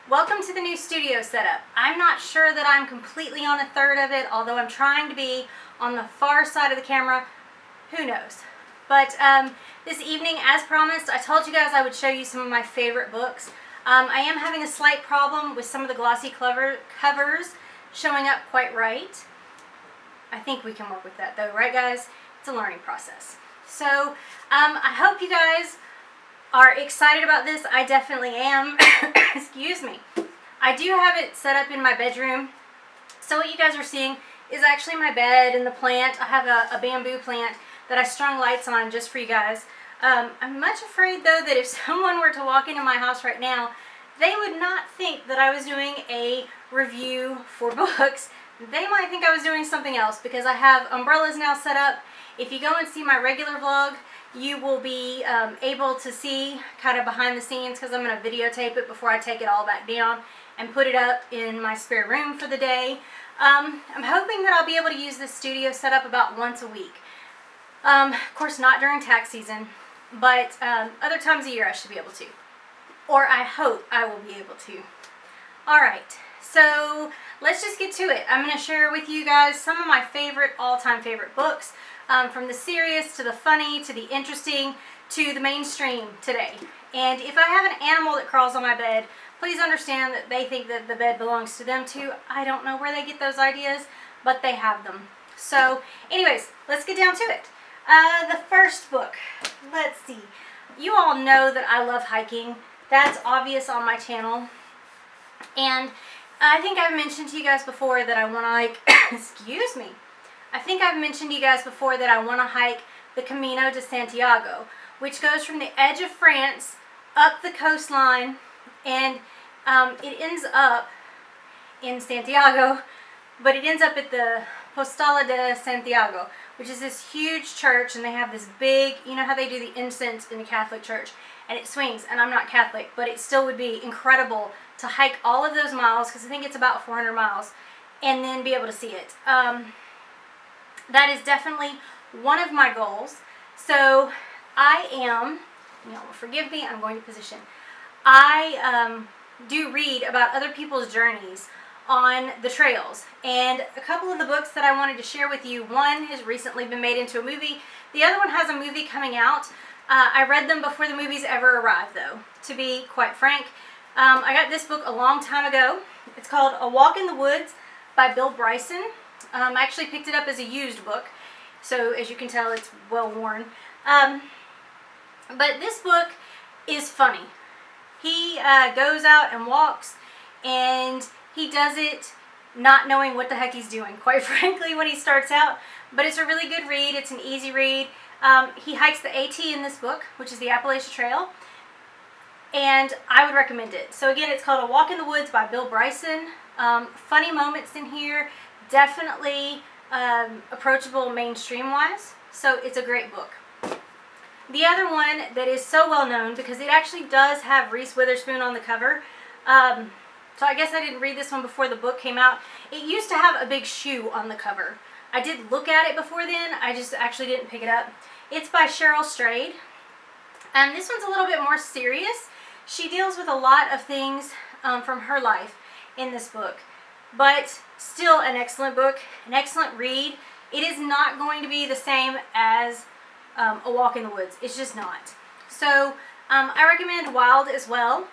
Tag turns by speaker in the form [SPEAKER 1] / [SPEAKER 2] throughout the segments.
[SPEAKER 1] Welcome to the new studio setup. I'm not sure that I'm completely on a third of it, although I'm trying to be on the far side of the camera. Who knows? But this evening, as promised, I told you guys I would show you some of my favorite books. I am having a slight problem with some of the glossy covers showing up quite right. I think we can work with that though, right guys? It's a learning process. So I hope you guys are excited about this. I definitely am. Excuse me. I do have it set up in my bedroom. So what you guys are seeing is actually my bed and the plant. I have a bamboo plant that I strung lights on just for you guys. I'm much afraid though that if someone were to walk into my house right now, they would not think that I was doing a review for books. They might think I was doing something else because I have umbrellas now set up. If you go and see my regular vlog, you will be able to see kind of behind the scenes because I'm going to videotape it before I take it all back down and put it up in my spare room for the day. I'm hoping that I'll be able to use this studio setup about once a week. Of course, not during tax season, but other times a year I should be able to. Or I hope I will be able to. Alright, so let's just get to it. I'm going to share with you guys some of my all-time favorite books. From the serious to the funny to the interesting to the mainstream today. And if I have an animal that crawls on my bed, please understand that they think that the bed belongs to them too. I don't know where they get those ideas, but they have them. So anyways, let's get down to it. The first book, let's see. You all know that I love hiking. That's obvious on my channel. And I think I've mentioned to you guys before that I want to hike, excuse me. I think I've mentioned to you guys before that I want to hike the Camino de Santiago, which goes from the edge of France up the coastline, and it ends up in Santiago, but it ends up at the Postela de Santiago, which is this huge church, and they have this big, you know how they do the incense in the Catholic Church, and it swings, and I'm not Catholic, but it still would be incredible to hike all of those miles, because I think it's about 400 miles, and then be able to see it. That is definitely one of my goals. So I am, you know, forgive me, I'm going to position. I do read about other people's journeys on the trails. And a couple of the books that I wanted to share with you, one has recently been made into a movie. The other one has a movie coming out. I read them before the movies ever arrived though, to be quite frank. I got this book a long time ago. It's called A Walk in the Woods by Bill Bryson. I actually picked it up as a used book, so as you can tell it's well worn. But this book is funny. He goes out and walks, and he does it not knowing what the heck he's doing, quite frankly, when he starts out. But it's a really good read. It's an easy read. He hikes the AT in this book, which is the Appalachian Trail, and I would recommend it. So again, it's called A Walk in the Woods by Bill Bryson. Funny moments in here. Definitely approachable mainstream-wise, so it's a great book. The other one that is so well known because it actually does have Reese Witherspoon on the cover. So I guess I didn't read this one before the book came out. It used to have a big shoe on the cover. I did look at it before then, I just actually didn't pick it up. It's by Cheryl Strayed. And this one's a little bit more serious. She deals with a lot of things from her life in this book. But still an excellent book, an excellent read. It is not going to be the same as A Walk in the Woods. It's just not. So I recommend Wild as well.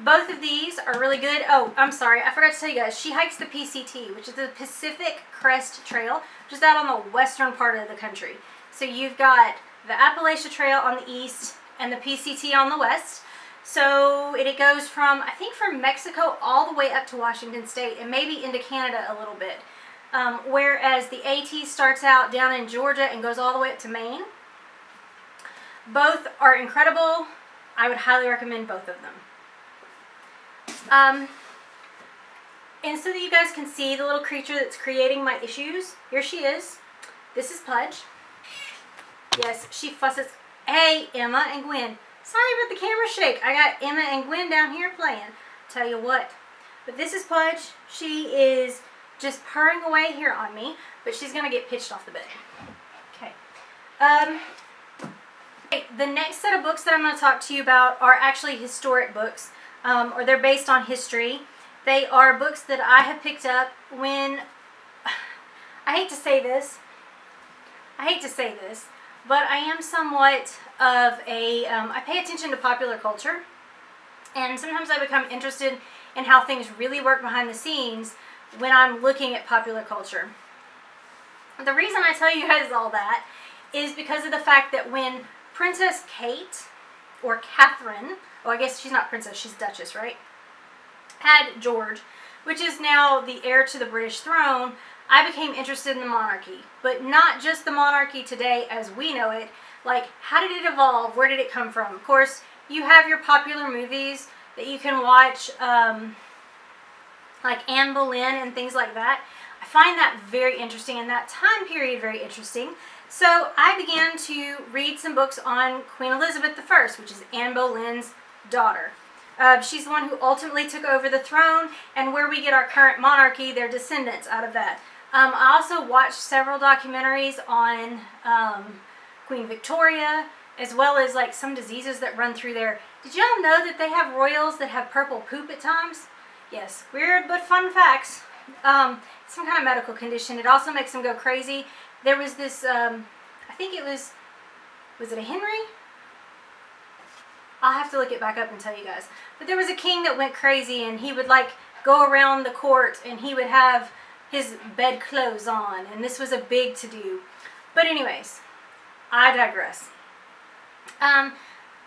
[SPEAKER 1] Both of these are really good. Oh, I'm sorry, I forgot to tell you guys. She hikes the PCT, which is the Pacific Crest Trail, just out on the western part of the country. So you've got the Appalachian Trail on the east and the PCT on the west. So it goes from, I think from Mexico all the way up to Washington State and maybe into Canada a little bit. Whereas the AT starts out down in Georgia and goes all the way up to Maine. Both are incredible. I would highly recommend both of them. And so that you guys can see the little creature that's creating my issues, here she is. This is Pudge. Yes, she fusses. Hey, Emma and Gwen. Sorry about the camera shake. I got Emma and Gwen down here playing. Tell you what. But this is Pudge. She is just purring away here on me, but she's going to get pitched off the bed. Okay. The next set of books that I'm going to talk to you about are actually historic books. or they're based on history. They are books that I have picked up when, I hate to say this, but I am somewhat of a, I pay attention to popular culture, and sometimes I become interested in how things really work behind the scenes when I'm looking at popular culture. The reason I tell you guys all that is because of the fact that when Princess Kate, or Catherine, oh, I guess she's not princess, she's Duchess, right? Had George, which is now the heir to the British throne, I became interested in the monarchy. But not just the monarchy today as we know it. Like, how did it evolve? Where did it come from? Of course, you have your popular movies that you can watch, like Anne Boleyn and things like that. I find that very interesting, and that time period very interesting. So I began to read some books on Queen Elizabeth I, which is Anne Boleyn's daughter. She's the one who ultimately took over the throne, and where we get our current monarchy, their descendants out of that. I also watched several documentaries on Queen Victoria, as well as like some diseases that run through there. Did y'all know that they have royals that have purple poop at times? Yes, weird but fun facts. Some kind of medical condition. It also makes them go crazy. There was this, I think it was it a Henry? I'll have to look it back up and tell you guys. But there was a king that went crazy, and he would like go around the court and he would have his bed clothes on, and this was a big to-do. But anyways, I digress. I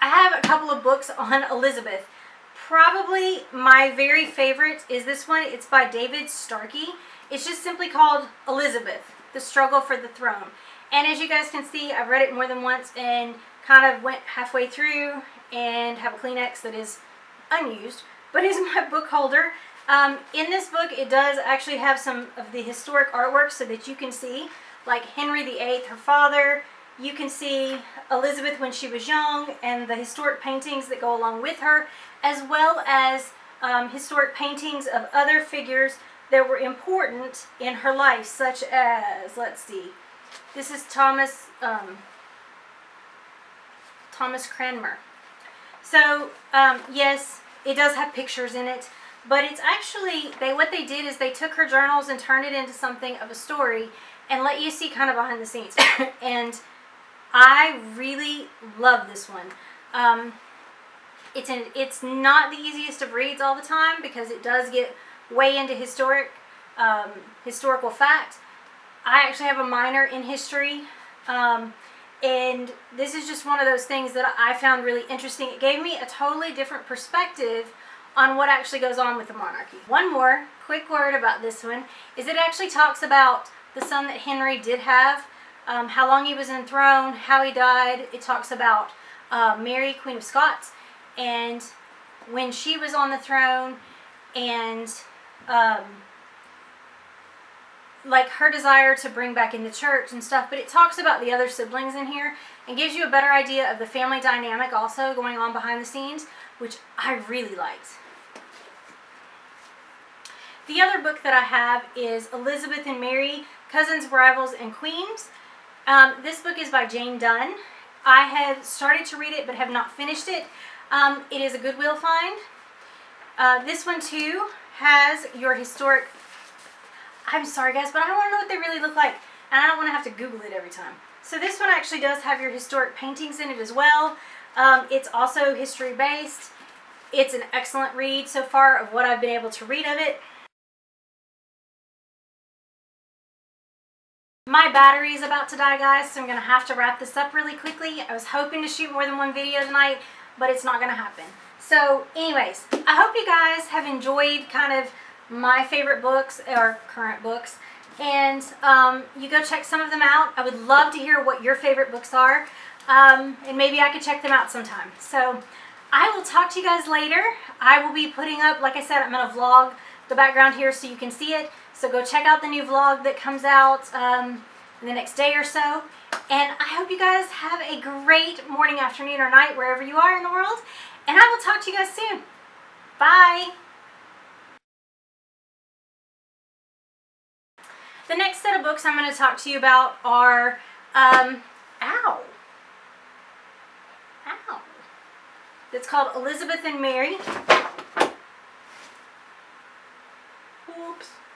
[SPEAKER 1] have a couple of books on Elizabeth. Probably my very favorite is this one. It's by David Starkey. It's just simply called Elizabeth, The Struggle for the Throne. And as you guys can see, I've read it more than once and kind of went halfway through and have a Kleenex that is unused, but is my book holder. In this book, it does actually have some of the historic artwork so that you can see, like Henry VIII, her father. You can see Elizabeth when she was young and the historic paintings that go along with her, as well as historic paintings of other figures that were important in her life, such as, let's see, this is Thomas Cranmer. So, yes, it does have pictures in it, but it's actually, what they did is they took her journals and turned it into something of a story and let you see kind of behind the scenes. And I really love this one. It's not the easiest of reads all the time because it does get way into historical fact. I actually have a minor in history, and this is just one of those things that I found really interesting. It gave me a totally different perspective on what actually goes on with the monarchy. One more quick word about this one is it actually talks about the son that Henry did have, how long he was enthroned, how he died. It talks about Mary, Queen of Scots, and when she was on the throne, and like her desire to bring back in the church and stuff. But it talks about the other siblings in here and gives you a better idea of the family dynamic also going on behind the scenes, which I really liked. The other book that I have is Elizabeth and Mary, Cousins, Rivals, and Queens. This book is by Jane Dunn. I had started to read it but have not finished it. It is a Goodwill find. This one too has your historic, I'm sorry guys, but I want to know what they really look like, and I don't want to have to Google it every time. So this one actually does have your historic paintings in it as well. It's also history based. It's an excellent read so far of what I've been able to read of it. My battery is about to die, guys, so I'm going to have to wrap this up really quickly. I was hoping to shoot more than one video tonight, but it's not going to happen. So anyways, I hope you guys have enjoyed kind of my favorite books, or current books, and you go check some of them out. I would love to hear what your favorite books are, and maybe I could check them out sometime. So I will talk to you guys later. I will be putting up, like I said, I'm going to vlog the background here so you can see it. So go check out the new vlog that comes out in the next day or so. And I hope you guys have a great morning, afternoon, or night, wherever you are in the world. And I will talk to you guys soon. Bye. The next set of books I'm going to talk to you about are, It's called Elizabeth and Mary.
[SPEAKER 2] Whoops.